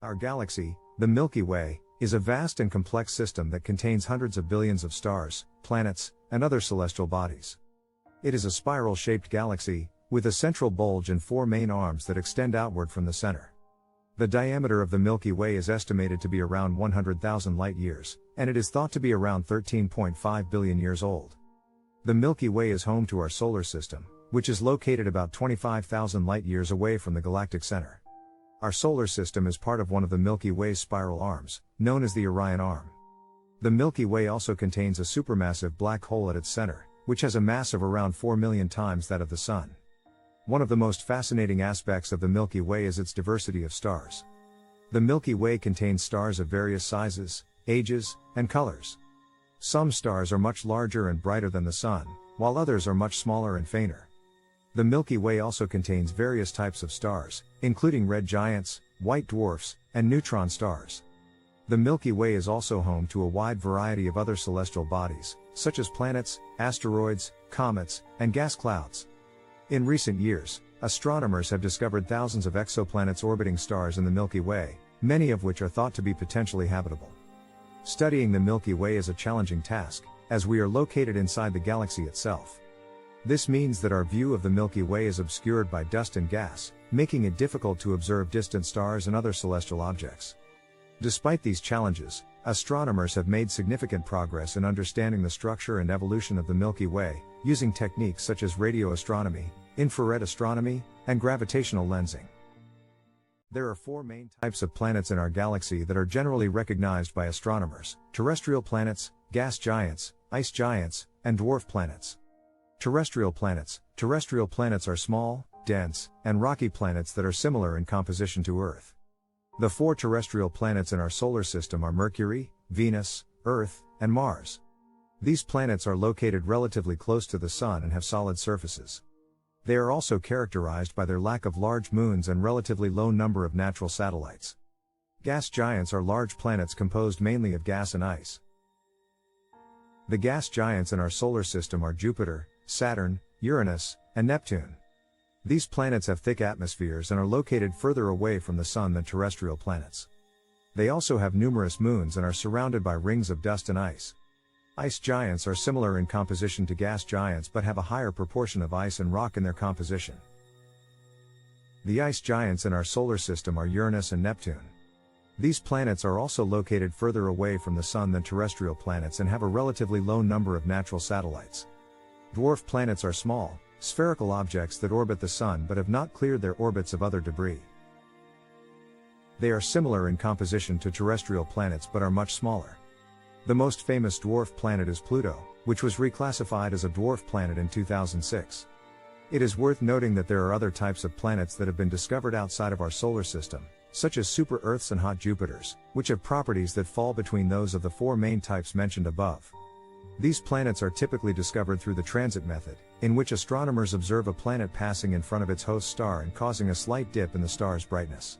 Our galaxy, the Milky Way, is a vast and complex system that contains hundreds of billions of stars, planets, and other celestial bodies. It is a spiral-shaped galaxy, with a central bulge and four main arms that extend outward from the center. The diameter of the Milky Way is estimated to be around 100,000 light-years, and it is thought to be around 13.5 billion years old. The Milky Way is home to our solar system, which is located about 25,000 light-years away from the galactic center. Our solar system is part of one of the Milky Way's spiral arms, known as the Orion Arm. The Milky Way also contains a supermassive black hole at its center, which has a mass of around 4 million times that of the Sun. One of the most fascinating aspects of the Milky Way is its diversity of stars. The Milky Way contains stars of various sizes, ages, and colors. Some stars are much larger and brighter than the Sun, while others are much smaller and fainter. The Milky Way also contains various types of stars, including red giants, white dwarfs, and neutron stars. The Milky Way is also home to a wide variety of other celestial bodies, such as planets, asteroids, comets, and gas clouds. In recent years, astronomers have discovered thousands of exoplanets orbiting stars in the Milky Way, many of which are thought to be potentially habitable. Studying the Milky Way is a challenging task, as we are located inside the galaxy itself. This means that our view of the Milky Way is obscured by dust and gas, making it difficult to observe distant stars and other celestial objects. Despite these challenges, astronomers have made significant progress in understanding the structure and evolution of the Milky Way, using techniques such as radio astronomy, infrared astronomy, and gravitational lensing. There are four main types of planets in our galaxy that are generally recognized by astronomers: terrestrial planets, gas giants, ice giants, and dwarf planets. Terrestrial planets. Terrestrial planets are small, dense, and rocky planets that are similar in composition to Earth. The four terrestrial planets in our solar system are Mercury, Venus, Earth, and Mars. These planets are located relatively close to the Sun and have solid surfaces. They are also characterized by their lack of large moons and relatively low number of natural satellites. Gas giants are large planets composed mainly of gas and ice. The gas giants in our solar system are Jupiter, Saturn, Uranus, and Neptune. These planets have thick atmospheres and are located further away from the Sun than terrestrial planets. They also have numerous moons and are surrounded by rings of dust and ice. Ice giants are similar in composition to gas giants but have a higher proportion of ice and rock in their composition. The ice giants in our solar system are Uranus and Neptune. These planets are also located further away from the Sun than terrestrial planets and have a relatively low number of natural satellites. Dwarf planets are small, spherical objects that orbit the Sun but have not cleared their orbits of other debris. They are similar in composition to terrestrial planets but are much smaller. The most famous dwarf planet is Pluto, which was reclassified as a dwarf planet in 2006. It is worth noting that there are other types of planets that have been discovered outside of our solar system, such as super-Earths and hot Jupiters, which have properties that fall between those of the four main types mentioned above. These planets are typically discovered through the transit method, in which astronomers observe a planet passing in front of its host star and causing a slight dip in the star's brightness.